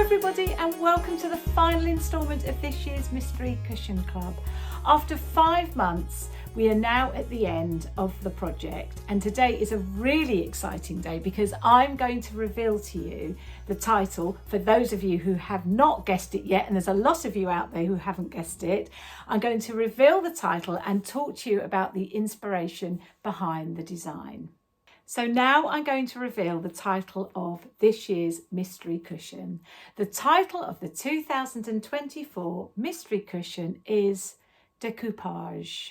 everybody, and welcome to the final instalment of this year's Mystery Cushion Club. After 5 months, we are now at the end of the project, and today is a really exciting day because I'm going to reveal to you the title. For those of you who have not guessed it yet, and there's a lot of you out there who haven't guessed it, I'm going to reveal the title and talk to you about the inspiration behind the design. So now I'm going to reveal the title of this year's Mystery Cushion. The title of the 2024 Mystery Cushion is Découpage.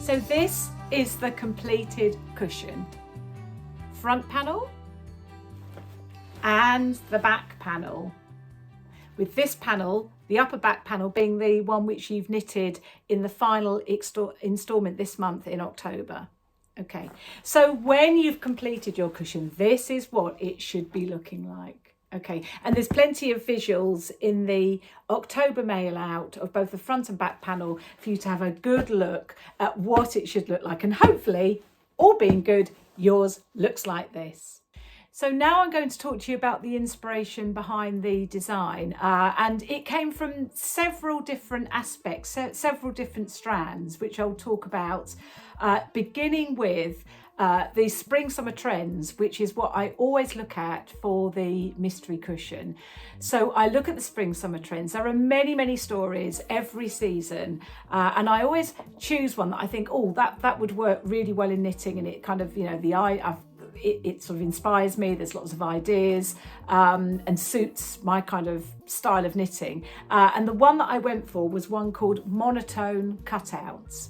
So this is the completed cushion. Front panel and the back panel. With this panel, the upper back panel being the one which you've knitted in the final instalment this month in October. Okay, so when you've completed your cushion, this is what it should be looking like. Okay, and there's plenty of visuals in the October mail out of both the front and back panel for you to have a good look at what it should look like. And hopefully, all being good, yours looks like this. So now I'm going to talk to you about the inspiration behind the design. And it came from several different aspects, several different strands, which I'll talk about, beginning with the spring-summer trends, which is what I always look at for the mystery cushion. So I look at the spring-summer trends. There are many, many stories every season, and I always choose one that I think, oh, that would work really well in knitting, and it kind of, you know, it sort of inspires me. There's lots of ideas and suits my kind of style of knitting. And the one that I went for was one called Monotone Cutouts.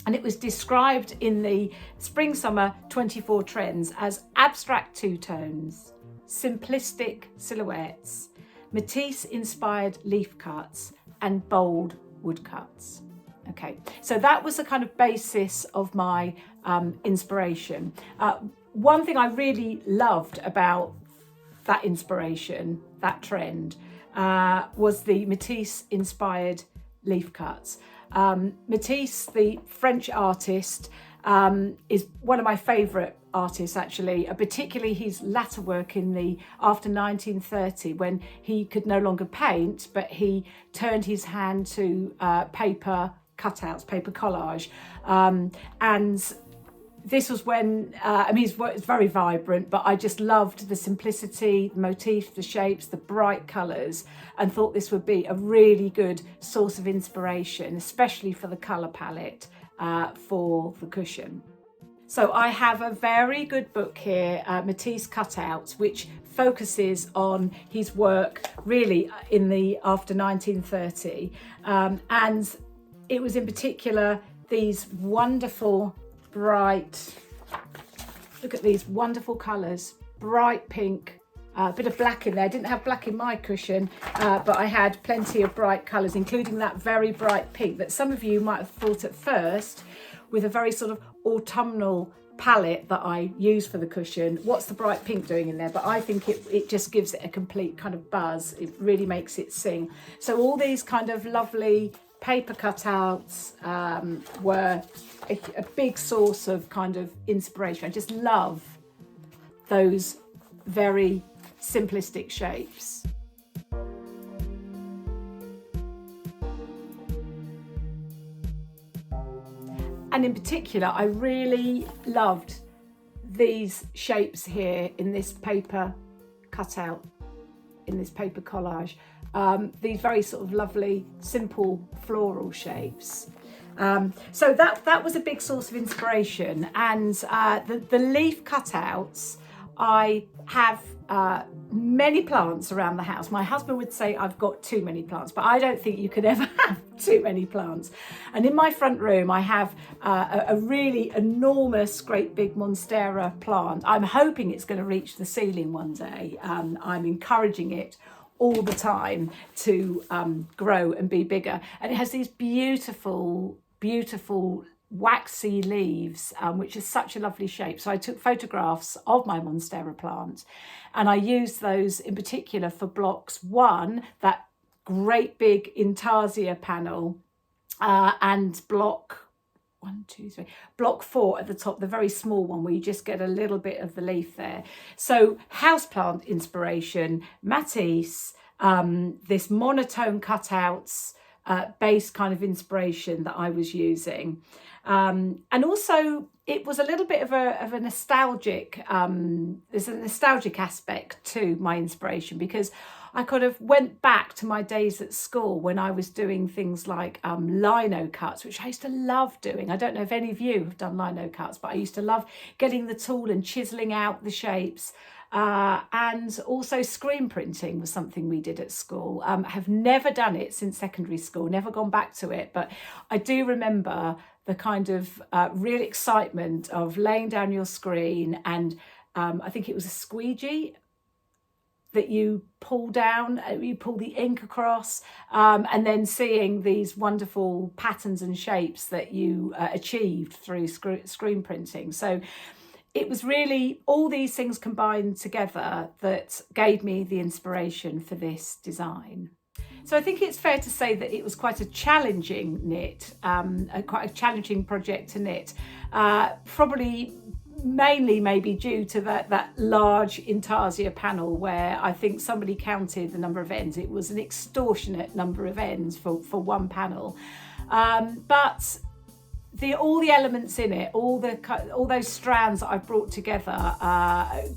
And it was described in the Spring-Summer 24 trends as abstract two-tones, simplistic silhouettes, Matisse-inspired leaf cuts, and bold woodcuts. Okay, so that was the kind of basis of my inspiration. One thing I really loved about that inspiration, that trend, was the Matisse-inspired leaf cuts. Matisse, the French artist, is one of my favourite artists actually, particularly his latter work after 1930, when he could no longer paint, but he turned his hand to paper cutouts, paper collage, and this was when, his work is very vibrant, but I just loved the simplicity, the motifs, the shapes, the bright colours, and thought this would be a really good source of inspiration, especially for the colour palette for the cushion. So I have a very good book here, Matisse Cutouts, which focuses on his work really after 1930. And it was in particular these wonderful bright, look at these wonderful colours, bright pink, a bit of black in there. I didn't have black in my cushion, but I had plenty of bright colours, including that very bright pink that some of you might have thought at first, with a very sort of autumnal palette that I use for the cushion, what's the bright pink doing in there? But I think it just gives it a complete kind of buzz. It really makes it sing. So all these kind of lovely paper cutouts were a big source of kind of inspiration. I just love those very simplistic shapes. And in particular, I really loved these shapes here in this paper cutout, in this paper collage. These very sort of lovely, simple floral shapes. So that was a big source of inspiration. And the leaf cutouts, I have many plants around the house. My husband would say I've got too many plants, but I don't think you could ever have too many plants. And in my front room, I have a really enormous, great big Monstera plant. I'm hoping it's going to reach the ceiling one day. I'm encouraging it all the time to grow and be bigger. And it has these beautiful, beautiful waxy leaves, which is such a lovely shape. So I took photographs of my Monstera plant, and I used those in particular for blocks 1, that great big Intarsia panel, and block 4 at the top, the very small one where you just get a little bit of the leaf there. So houseplant inspiration, Matisse, this monotone cutouts, base kind of inspiration that I was using. And also it was a little bit of a nostalgic, there's a nostalgic aspect to my inspiration, because I kind of went back to my days at school when I was doing things like lino cuts, which I used to love doing. I don't know if any of you have done lino cuts, but I used to love getting the tool and chiseling out the shapes. And also screen printing was something we did at school. Have never done it since secondary school, never gone back to it, but I do remember the kind of real excitement of laying down your screen, and I think it was a squeegee that you pull down, you pull the ink across, and then seeing these wonderful patterns and shapes that you achieved through screen printing. So it was really all these things combined together that gave me the inspiration for this design. So I think it's fair to say that it was quite a challenging knit, quite a challenging project to knit, probably mainly maybe due to that large Intarsia panel, where I think somebody counted the number of ends. It was an extortionate number of ends for one panel, but all the elements in it, all those strands that I've brought together,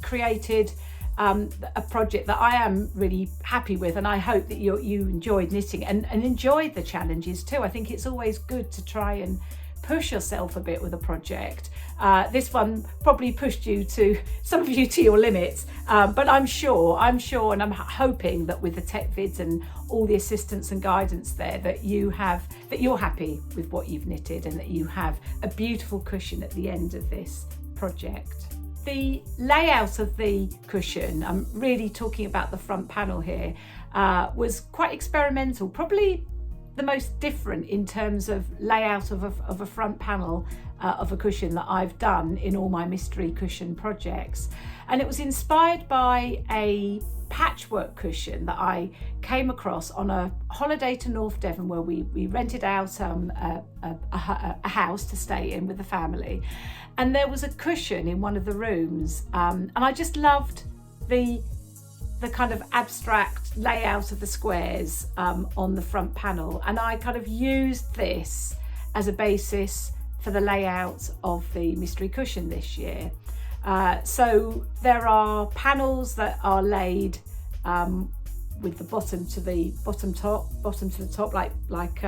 created a project that I am really happy with, and I hope that you enjoyed knitting and enjoyed the challenges too. I think it's always good to try and push yourself a bit with a project. This one probably pushed some of you to your limits, but I'm sure and I'm hoping that with the tech vids and all the assistance and guidance there, that you're happy with what you've knitted, and that you have a beautiful cushion at the end of this project. The layout of the cushion, I'm really talking about the front panel here, was quite experimental, probably the most different in terms of layout of a front panel of a cushion that I've done in all my mystery cushion projects. And it was inspired by a patchwork cushion that I came across on a holiday to North Devon, where we rented out a house to stay in with the family, and there was a cushion in one of the rooms, and I just loved the kind of abstract layout of the squares on the front panel, and I kind of used this as a basis for the layout of the mystery cushion this year. So there are panels that are laid with the bottom to the top, like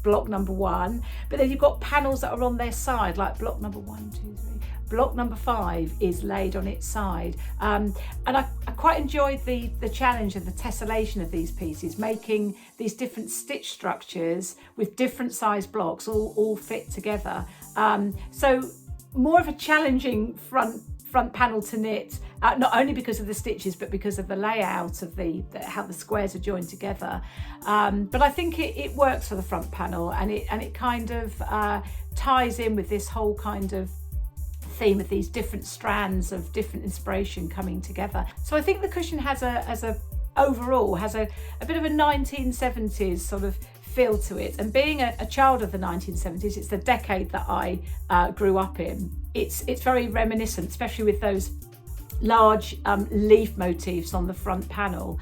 block number 1, but then you've got panels that are on their side, like block number 1, 2, 3. Block number 5 is laid on its side, and I quite enjoyed the challenge of the tessellation of these pieces, making these different stitch structures with different size blocks all fit together. So more of a challenging front panel to knit, not only because of the stitches but because of the layout of how the squares are joined together. But I think it works for the front panel, and it kind of ties in with this whole kind of theme of these different strands of different inspiration coming together. So I think the cushion overall has a bit of a 1970s sort of feel to it, and being a child of the 1970s, it's the decade that I grew up in. It's very reminiscent, especially with those large leaf motifs on the front panel.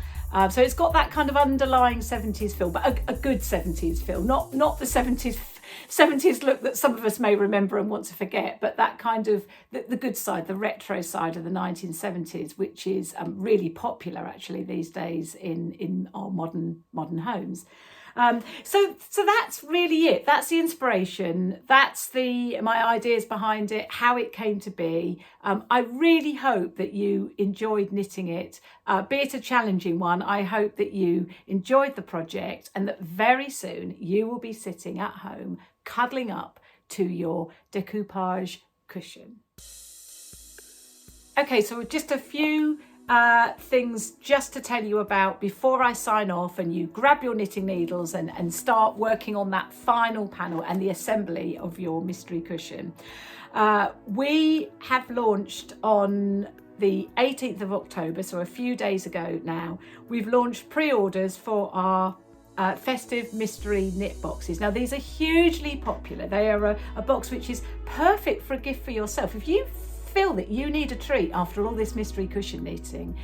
So it's got that kind of underlying 70s feel, but a good 70s feel, not the 70s look that some of us may remember and want to forget, but that kind of the good side, the retro side of the 1970s, which is really popular actually these days in our modern homes. So that's really it. That's the inspiration. That's my ideas behind it, how it came to be. I really hope that you enjoyed knitting it, be it a challenging one. I hope that you enjoyed the project, and that very soon you will be sitting at home cuddling up to your decoupage cushion. Okay, so just a few things just to tell you about before I sign off and you grab your knitting needles and start working on that final panel and the assembly of your mystery cushion. We have launched on the 18th of October, so a few days ago now. We've launched pre-orders for our festive mystery knit boxes. Now these are hugely popular. They are a box which is perfect for a gift for yourself. If you feel that you need a treat after all this mystery cushion knitting,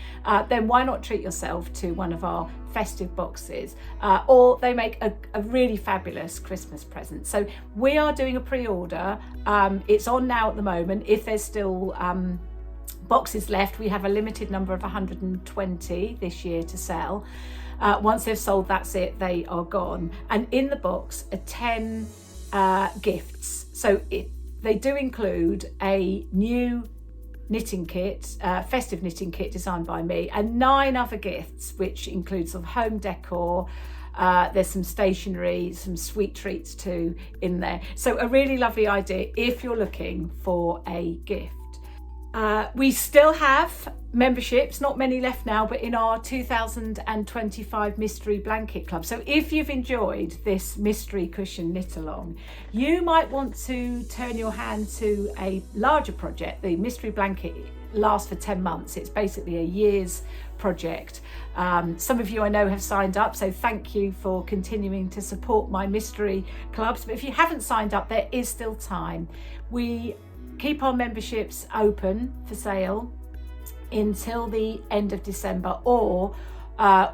then why not treat yourself to one of our festive boxes, or they make a really fabulous Christmas present. So we are doing a pre-order. It's on now at the moment. If there's still boxes left, we have a limited number of 120 this year to sell. Once they've sold, that's it, they are gone. And in the box are 10 gifts. So they do include a new knitting kit, festive knitting kit designed by me, and 9 other gifts, which includes sort of home decor. There's some stationery, some sweet treats too in there. So a really lovely idea if you're looking for a gift. We still have memberships, not many left now, but in our 2025 Mystery Blanket Club. So if you've enjoyed this mystery cushion knit along, you might want to turn your hand to a larger project. The Mystery Blanket lasts for 10 months. It's basically a year's project. Some of you I know have signed up, so thank you for continuing to support my mystery clubs. But if you haven't signed up, there is still time. We keep our memberships open for sale until the end of December, or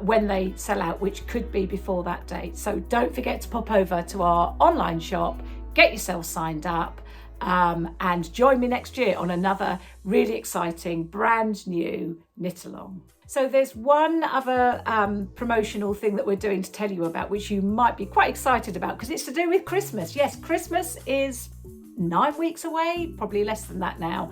when they sell out, which could be before that date. So don't forget to pop over to our online shop, get yourself signed up, and join me next year on another really exciting brand new knit along. So there's one other promotional thing that we're doing to tell you about, which you might be quite excited about, because it's to do with Christmas. Yes, Christmas is 9 weeks away, probably less than that now.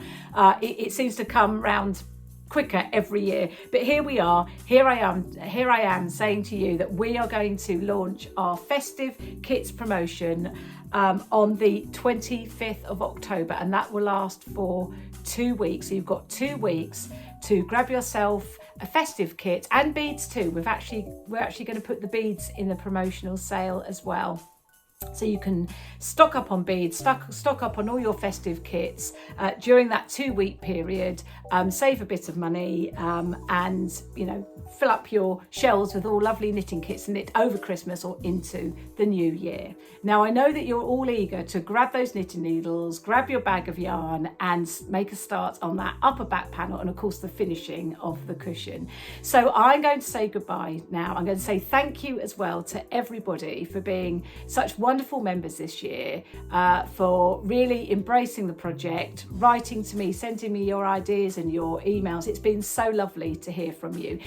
It seems to come round quicker every year, but here we are. Here I am saying to you that we are going to launch our festive kits promotion on the 25th of October, and that will last for 2 weeks. So you've got 2 weeks to grab yourself a festive kit and beads too. We're actually going to put the beads in the promotional sale as well. So you can stock up on beads, stock up on all your festive kits during that 2-week period, save a bit of money, and fill up your shelves with all lovely knitting kits and knit over Christmas or into the new year. Now I know that you're all eager to grab those knitting needles, grab your bag of yarn and make a start on that upper back panel and of course the finishing of the cushion. So I'm going to say goodbye now. I'm going to say thank you as well to everybody for being such wonderful members this year, for really embracing the project, writing to me, sending me your ideas and your emails. It's been so lovely to hear from you.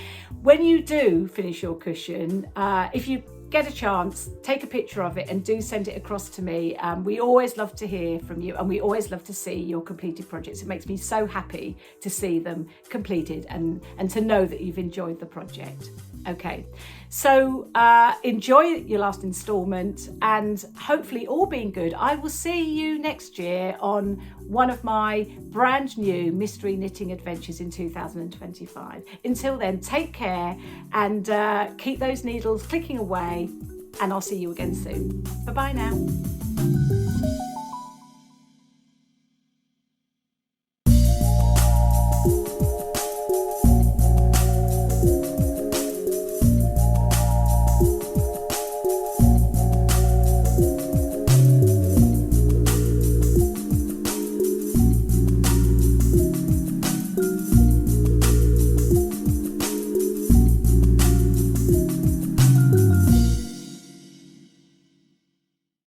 When you do finish your cushion, if you get a chance, take a picture of it and do send it across to me. We always love to hear from you, and we always love to see your completed projects. It makes me so happy to see them completed and to know that you've enjoyed the project. Okay, so enjoy your last instalment, and hopefully all being good, I will see you next year on one of my brand new mystery knitting adventures in 2025. Until then, take care and keep those needles clicking away, and I'll see you again soon. Bye bye now.